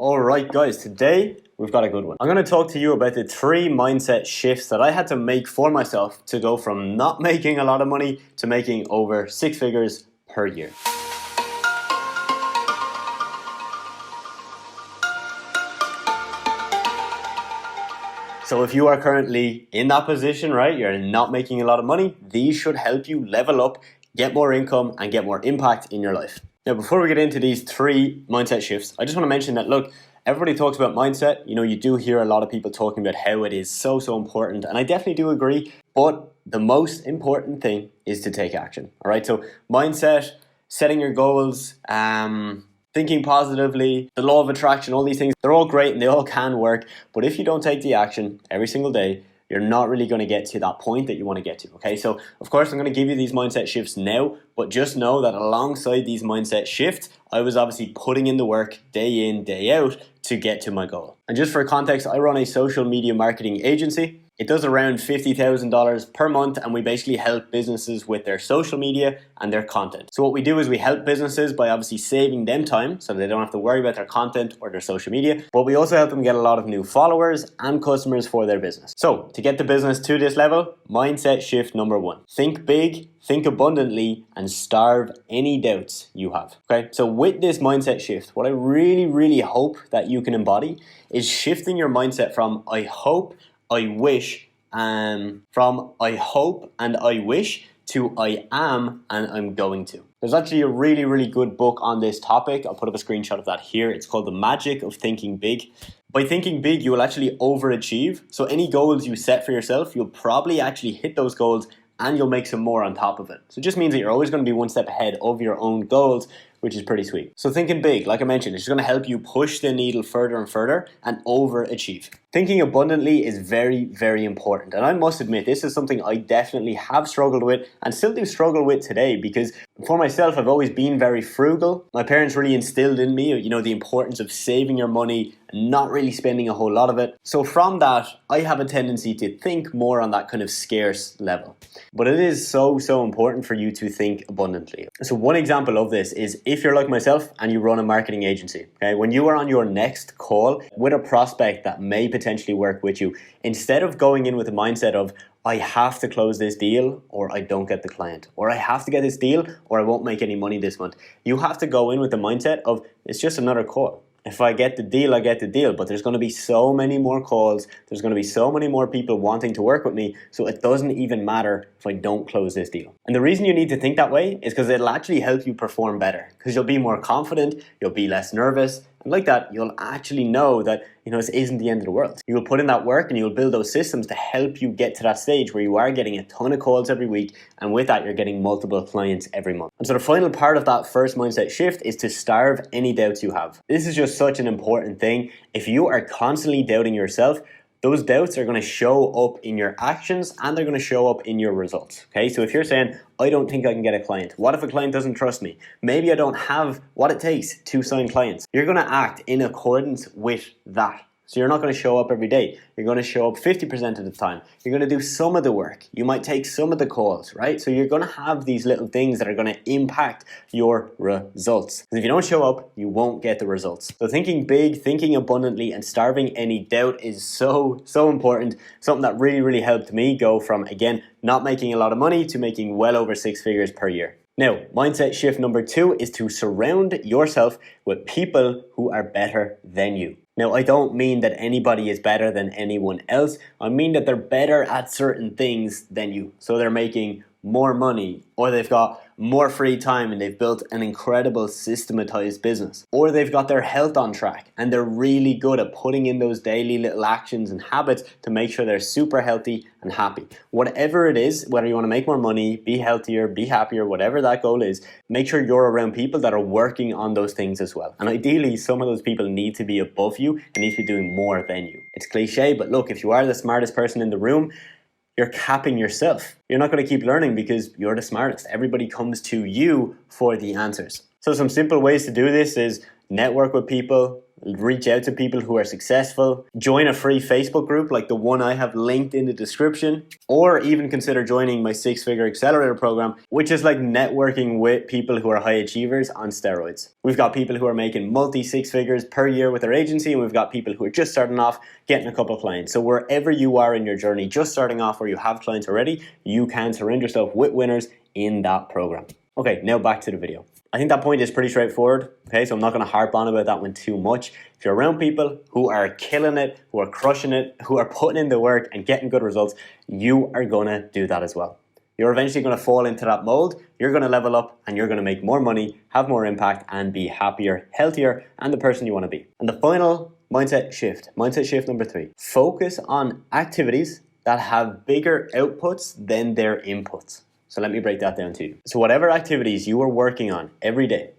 Alright guys, today we've got a good one. I'm going to talk to you about the 3 mindset shifts that I had to make for myself to go from not making a lot of money to making over 6 figures per year. So if you are currently in that position, right, you're not making a lot of money, these should help you level up, get more income and get more impact in your life. Now, before we get into these 3 mindset shifts, I just want to mention that, look, everybody talks about mindset. You know, you do hear a lot of people talking about how it is so important, and I definitely do agree, but the most important thing is to take action, all right? So mindset, setting your goals, thinking positively, the law of attraction, all these things, they're all great and they all can work, but if you don't take the action every single day, you're not really going to get to that point that you want to get to, okay? So, of course, I'm going to give you these mindset shifts now, but just know that alongside these mindset shifts, I was obviously putting in the work day in, day out to get to my goal. And just for context, I run a social media marketing agency. It does around $50,000 per month, and we basically help businesses with their social media and their content. So what we do is we help businesses by obviously saving them time so they don't have to worry about their content or their social media, but we also help them get a lot of new followers and customers for their business. So to get the business to this level, mindset shift number 1. Think big, think abundantly, and starve any doubts you have, okay? So with this mindset shift, what I really hope that you can embody is shifting your mindset from I hope, I wish, from I hope and I wish to I am and I'm going to. There's actually a really good book on this topic. I'll put up a screenshot of that here. It's called The Magic of Thinking Big. By thinking big, you will actually overachieve. So any goals you set for yourself, you'll probably actually hit those goals and you'll make some more on top of it. So it just means that you're always going to be one step ahead of your own goals, which is pretty sweet. So thinking big, like I mentioned, it's just going to help you push the needle further and further and overachieve. Thinking abundantly is very important. And I must admit, this is something I definitely have struggled with and still do struggle with today, because for myself, I've always been very frugal. My parents really instilled in me, you know, the importance of saving your money and not really spending a whole lot of it. So from that, I have a tendency to think more on that kind of scarce level. But it is so important for you to think abundantly. So one example of this is if you're like myself and you run a marketing agency, okay? When you are on your next call with a prospect that may potentially work with you, instead of going in with a mindset of I have to close this deal or I don't get the client, or I have to get this deal or I won't make any money this month, you have to go in with the mindset of it's just another call. If I get the deal, I get the deal, but there's going to be so many more calls, there's going to be so many more people wanting to work with me, so it doesn't even matter if I don't close this deal. And the reason you need to think that way is because it'll actually help you perform better, because you'll be more confident, you'll be less nervous, and like that, you'll actually know that, you know, this isn't the end of the world. You'll put in that work and you'll build those systems to help you get to that stage where you are getting a ton of calls every week, and with that, you're getting multiple clients every month. And so the final part of that first mindset shift is to starve any doubts you have. This is just such an important thing. If you are constantly doubting yourself, those doubts are going to show up in your actions and they're going to show up in your results, okay? So if you're saying, I don't think I can get a client. What if a client doesn't trust me? Maybe I don't have what it takes to sign clients. You're going to act in accordance with that. So you're not going to show up every day. You're going to show up 50% of the time. You're going to do some of the work. You might take some of the calls, right? So you're going to have these little things that are going to impact your results. Because if you don't show up, you won't get the results. So thinking big, thinking abundantly, and starving any doubt is so important. Something that really helped me go from, again, not making a lot of money to making well over 6 figures per year. Now, mindset shift number 2 is to surround yourself with people who are better than you. Now, I don't mean that anybody is better than anyone else. I mean that they're better at certain things than you. So they're making more money, or they've got more free time and they've built an incredible systematized business, or they've got their health on track and they're really good at putting in those daily little actions and habits to make sure they're super healthy and happy. Whatever it is, whether you want to make more money, be healthier, be happier, whatever that goal is, make sure you're around people that are working on those things as well. And ideally, some of those people need to be above you and need to be doing more than you. It's cliche, but look, if you are the smartest person in the room, you're capping yourself. You're not going to keep learning because you're the smartest. Everybody comes to you for the answers. So some simple ways to do this is network with people, reach out to people who are successful, join a free Facebook group like the one I have linked in the description, or even consider joining my 6-figure accelerator program, which is like networking with people who are high achievers on steroids. We've got people who are making multi 6 figures per year with their agency, and we've got people who are just starting off getting a couple of clients. So wherever you are in your journey, just starting off or you have clients already, you can surround yourself with winners in that program. Okay, now back to the video. I think that point is pretty straightforward, okay, so I'm not going to harp on about that one too much. If you're around people who are killing it, who are crushing it, who are putting in the work and getting good results, you are going to do that as well. You're eventually going to fall into that mold, you're going to level up, and you're going to make more money, have more impact, and be happier, healthier, and the person you want to be. And the final mindset shift number 3. Focus on activities that have bigger outputs than their inputs. So let me break that down to you. So whatever activities you are working on every day,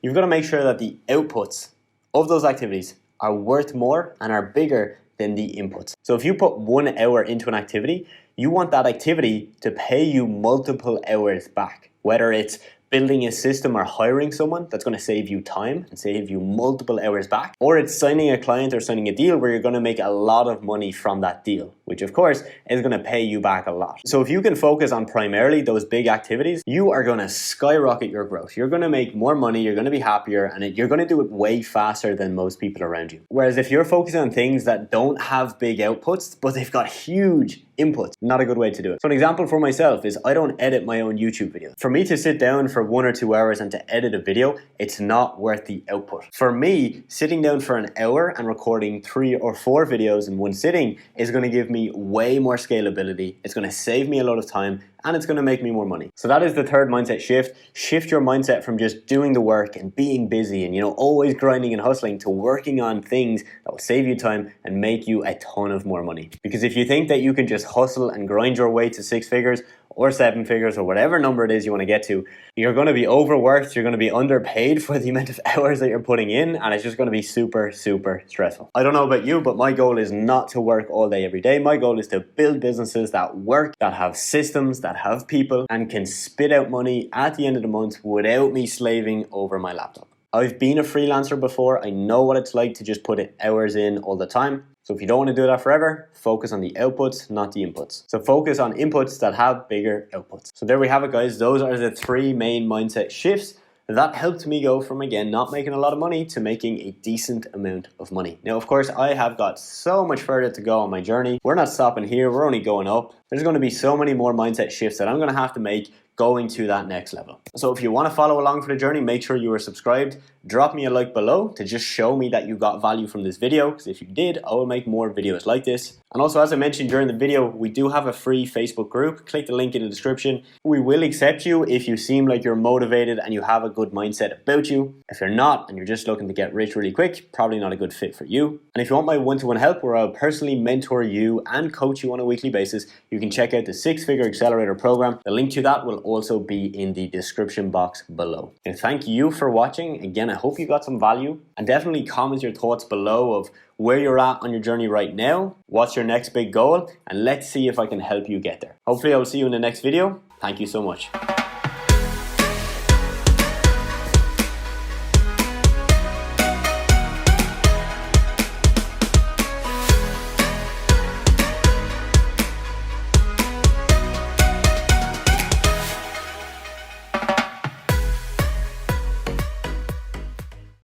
you've got to make sure that the outputs of those activities are worth more and are bigger than the inputs. So if you put 1 hour into an activity, you want that activity to pay you multiple hours back. Whether it's building a system or hiring someone that's going to save you time and save you multiple hours back, or it's signing a client or signing a deal where you're going to make a lot of money from that deal, which of course is going to pay you back a lot. So if you can focus on primarily those big activities, you are going to skyrocket your growth. You're going to make more money, you're going to be happier, and you're going to do it way faster than most people around you. Whereas if you're focusing on things that don't have big outputs, but they've got huge inputs, not a good way to do it. So an example for myself is I don't edit my own YouTube videos. For me to sit down for 1 or 2 hours and to edit a video, it's not worth the output. For me, sitting down for an hour and recording 3 or 4 videos in one sitting is going to give me way more scalability. It's going to save me a lot of time, and it's going to make me more money. So that is the third mindset shift. Shift your mindset from just doing the work and being busy and, always grinding and hustling to working on things that will save you time and make you a ton of more money. Because if you think that you can just hustle and grind your way to 6 figures or 7 figures or whatever number it is you want to get to, you're going to be overworked, you're going to be underpaid for the amount of hours that you're putting in, and it's just going to be super, super stressful. I don't know about you, but my goal is not to work all day every day. My goal is to build businesses that work, that have systems, that have people, and can spit out money at the end of the month without me slaving over my laptop. I've been a freelancer before. I know what it's like to just put hours in all the time. So if you don't want to do that forever, focus on the outputs, not the inputs. So focus on inputs that have bigger outputs. So there we have it, guys. Those are the 3 main mindset shifts that helped me go from, again, not making a lot of money to making a decent amount of money. Now, of course, I have got so much further to go on my journey. We're not stopping here. We're only going up. There's going to be so many more mindset shifts that I'm going to have to make going to that next level. So if you want to follow along for the journey, make sure you are subscribed. Drop me a like below to just show me that you got value from this video, because if you did, I will make more videos like this. And also, as I mentioned during the video, we do have a free Facebook group. Click the link in the description. We will accept you if you seem like you're motivated and you have a good mindset about you. If you're not and you're just looking to get rich really quick, probably not a good fit for you. And if you want my one-to-one help where I'll personally mentor you and coach you on a weekly basis, you can check out the 6-figure accelerator program. The link to that will also be in the description box below. And thank you for watching. Again, I hope you got some value, and definitely comment your thoughts below of where you're at on your journey right now, what's your next big goal, and let's see if I can help you get there. Hopefully I'll see you in the next video. Thank you so much.